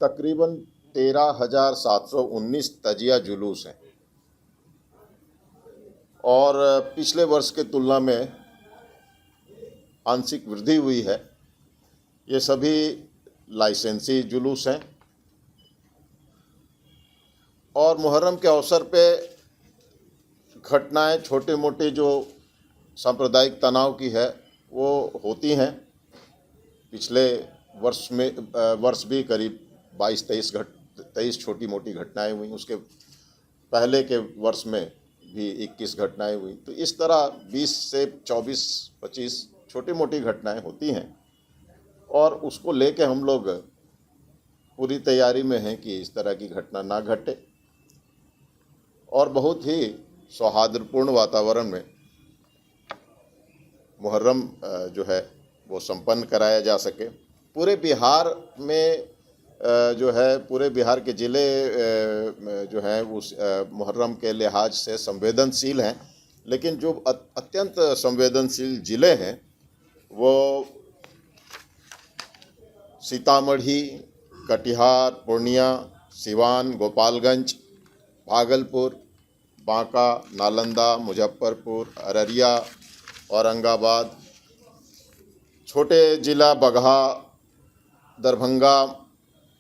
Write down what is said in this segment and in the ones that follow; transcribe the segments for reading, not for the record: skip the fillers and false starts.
तकरीबन 13,719 तजिया जुलूस हैं और पिछले वर्ष के तुलना में आंशिक वृद्धि हुई है। ये सभी लाइसेंसी जुलूस हैं और मुहर्रम के अवसर पे घटनाएं छोटी मोटी जो सांप्रदायिक तनाव की है वो होती हैं। पिछले वर्ष भी करीब 22-23 छोटी मोटी घटनाएं हुई। उसके पहले के वर्ष में भी 21 घटनाएं हुई। तो इस तरह 20 से 24-25 छोटी मोटी घटनाएं होती हैं और उसको लेके हम लोग पूरी तैयारी में हैं कि इस तरह की घटना ना घटे और बहुत ही सौहार्दपूर्ण वातावरण में मुहर्रम जो है वो संपन्न कराया जा सके। पूरे बिहार में जो है पूरे बिहार के ज़िले जो हैं उस मुहर्रम के लिहाज से संवेदनशील हैं, लेकिन जो अत्यंत संवेदनशील ज़िले हैं वो सीतामढ़ी, कटिहार, पूर्णिया, सिवान, गोपालगंज, भागलपुर, बांका, नालंदा, मुजफ्फरपुर, अररिया, औरंगाबाद, छोटे ज़िला बगहा, दरभंगा,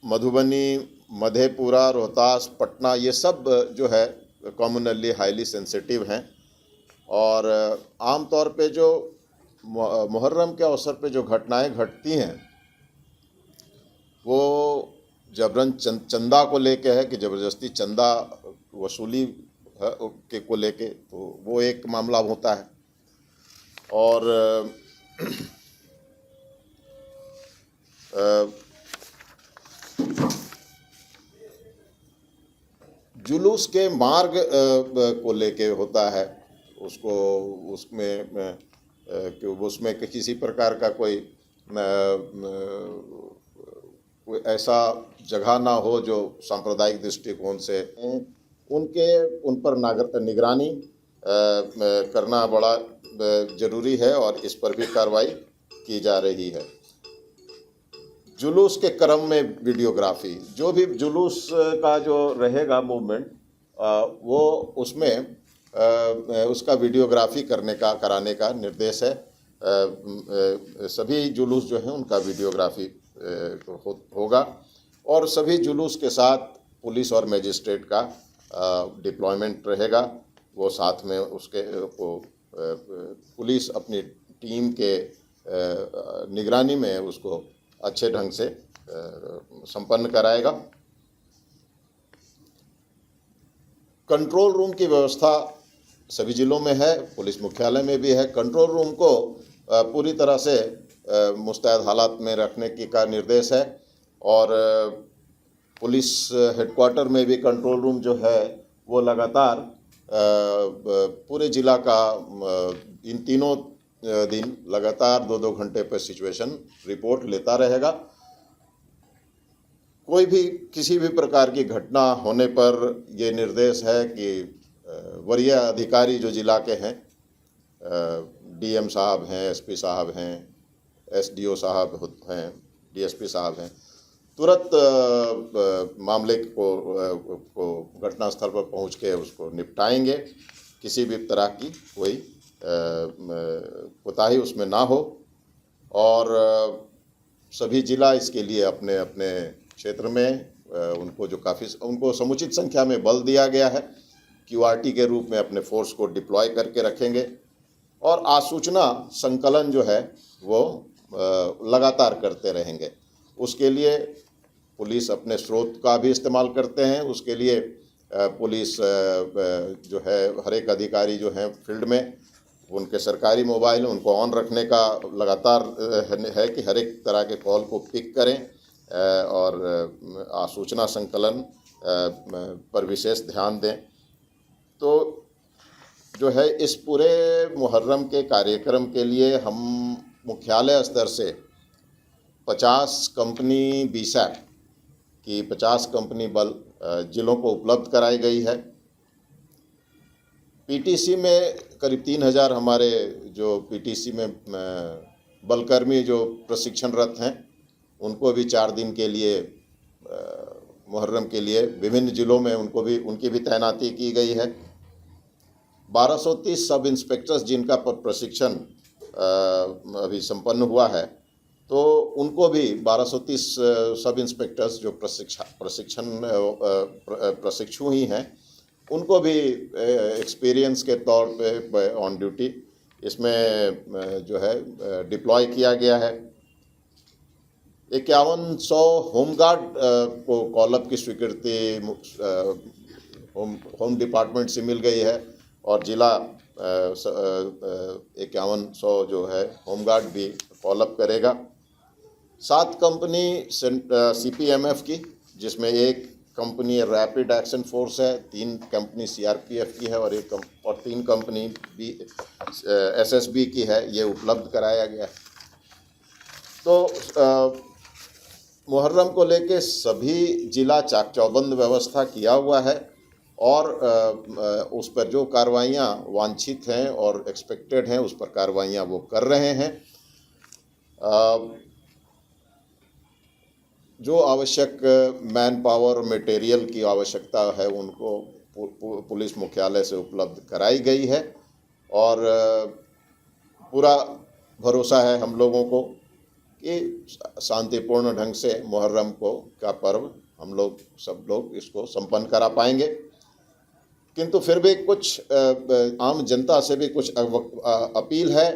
मधुबनी, मधेपुरा, रोहतास, पटना, ये सब जो है कॉमनली हाईली सेंसिटिव हैं। और आम तौर पे जो मुहर्रम के अवसर पे जो घटनाएं घटती हैं वो जबरन चंदा को लेके है कि ज़बरदस्ती चंदा वसूली के को लेके, तो वो एक मामला होता है। और जुलूस के मार्ग को लेके होता है, उसमें किसी प्रकार का कोई ऐसा जगह ना हो जो सांप्रदायिक दृष्टिकोण से उन पर निगरानी करना बड़ा ज़रूरी है और इस पर भी कार्रवाई की जा रही है। जुलूस के क्रम में वीडियोग्राफी, जो भी जुलूस का जो रहेगा मूवमेंट वो उसमें उसका वीडियोग्राफी कराने का निर्देश है। सभी जुलूस जो हैं उनका वीडियोग्राफी होगा और सभी जुलूस के साथ पुलिस और मजिस्ट्रेट का डिप्लॉयमेंट रहेगा। वो साथ में उसके पुलिस अपनी टीम के निगरानी में उसको अच्छे ढंग से संपन्न कराएगा। कंट्रोल रूम की व्यवस्था सभी ज़िलों में है, पुलिस मुख्यालय में भी है। कंट्रोल रूम को पूरी तरह से मुस्तैद हालात में रखने का निर्देश है और पुलिस हेडक्वार्टर में भी कंट्रोल रूम जो है वो लगातार पूरे ज़िला का इन तीनों दिन लगातार 2-2 घंटे पर सिचुएशन रिपोर्ट लेता रहेगा। कोई भी किसी भी प्रकार की घटना होने पर ये निर्देश है कि वरीय अधिकारी जो ज़िला के हैं, डीएम साहब हैं, एसपी साहब हैं, एसडीओ साहब हैं, डीएसपी साहब हैं, तुरंत मामले को घटनास्थल पर पहुंच के उसको निपटाएंगे। किसी भी तरह की कोई कोताही उसमें ना हो और सभी जिला इसके लिए अपने अपने क्षेत्र में उनको समुचित संख्या में बल दिया गया है। क्यूआरटी के रूप में अपने फोर्स को डिप्लॉय करके रखेंगे और आसूचना संकलन जो है वो लगातार करते रहेंगे। उसके लिए पुलिस अपने स्रोत का भी इस्तेमाल करते हैं। उसके लिए पुलिस जो है हर एक अधिकारी जो हैं फील्ड में उनके सरकारी मोबाइल उनको ऑन रखने का लगातार है कि हर एक तरह के कॉल को पिक करें और आसूचना संकलन पर विशेष ध्यान दें। तो जो है इस पूरे मुहर्रम के कार्यक्रम के लिए हम मुख्यालय स्तर से 50 कंपनी बीसैट की 50 कंपनी बल जिलों को उपलब्ध कराई गई है। पीटीसी में करीब 3000 हमारे जो पीटीसी में बलकर्मी जो प्रशिक्षणरत हैं उनको भी 4 दिन के लिए मुहर्रम के लिए विभिन्न जिलों में उनकी भी तैनाती की गई है। 1230 सब इंस्पेक्टर्स जिनका प्रशिक्षण अभी संपन्न हुआ है, तो उनको भी 1230 सब इंस्पेक्टर्स जो प्रशिक्षु ही हैं, उनको भी एक्सपीरियंस के तौर पे ऑन ड्यूटी इसमें जो है डिप्लॉय किया गया है। 5100 होमगार्ड को कॉलअप की स्वीकृति होम डिपार्टमेंट से मिल गई है और जिला 5100 जो है होमगार्ड भी कॉलअप करेगा। 7 कंपनी CPMF की, जिसमें 1 कंपनी रैपिड एक्शन फोर्स है, 3 कंपनी CRPF की है और 3 कंपनी SSB की है, ये उपलब्ध कराया गया है। तो मुहर्रम को लेके सभी जिला चाक चौबंद व्यवस्था किया हुआ है और उस पर जो कार्रवाइयाँ वांछित हैं और एक्सपेक्टेड हैं, उस पर कार्रवाइयाँ वो कर रहे हैं। जो आवश्यक मैन पावर मटेरियल की आवश्यकता है, उनको पुलिस मुख्यालय से उपलब्ध कराई गई है और पूरा भरोसा है हम लोगों को कि शांतिपूर्ण ढंग से मुहर्रम का पर्व सब लोग इसको संपन्न करा पाएंगे। किंतु फिर भी कुछ आम जनता से भी कुछ अपील है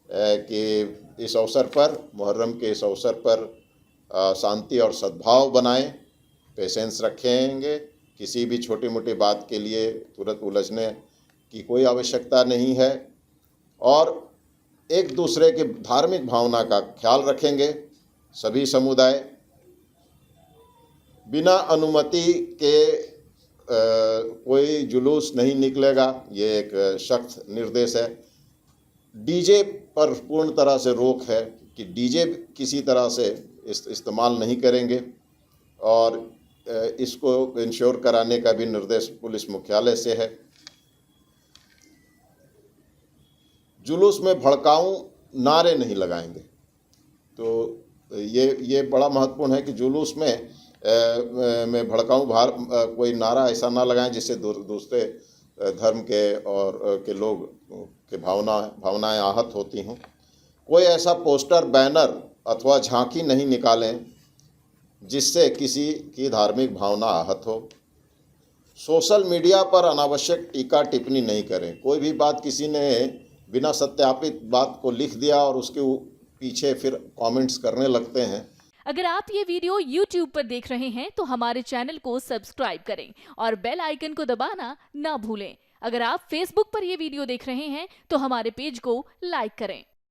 कि इस अवसर पर, मुहर्रम के इस अवसर पर शांति और सद्भाव बनाएं, पेशेंस रखेंगे। किसी भी छोटी मोटी बात के लिए तुरंत उलझने की कोई आवश्यकता नहीं है और एक दूसरे के धार्मिक भावना का ख्याल रखेंगे। सभी समुदाय बिना अनुमति के कोई जुलूस नहीं निकलेगा, ये एक सख्त निर्देश है। डीजे पर पूर्ण तरह से रोक है कि डीजे किसी तरह से इस्तेमाल नहीं करेंगे और इसको इंश्योर कराने का भी निर्देश पुलिस मुख्यालय से है। जुलूस में भड़काऊ नारे नहीं लगाएंगे। तो ये बड़ा महत्वपूर्ण है कि जुलूस में भड़काऊ कोई नारा ऐसा ना लगाएं जिससे दूसरे धर्म के और के लोग के भावनाएं आहत होती हों। कोई ऐसा पोस्टर, बैनर अथवा झांकी नहीं निकालें जिससे किसी की धार्मिक भावना आहत हो। सोशल मीडिया पर अनावश्यक टीका टिप्पणी नहीं करें। कोई भी बात किसी ने बिना सत्यापित बात को लिख दिया और उसके पीछे फिर कमेंट्स करने लगते हैं। अगर आप ये वीडियो YouTube पर देख रहे हैं तो हमारे चैनल को सब्सक्राइब करें और बेल आइकन को दबाना ना भूलें। अगर आप Facebook पर ये वीडियो देख रहे हैं तो हमारे पेज को लाइक करें।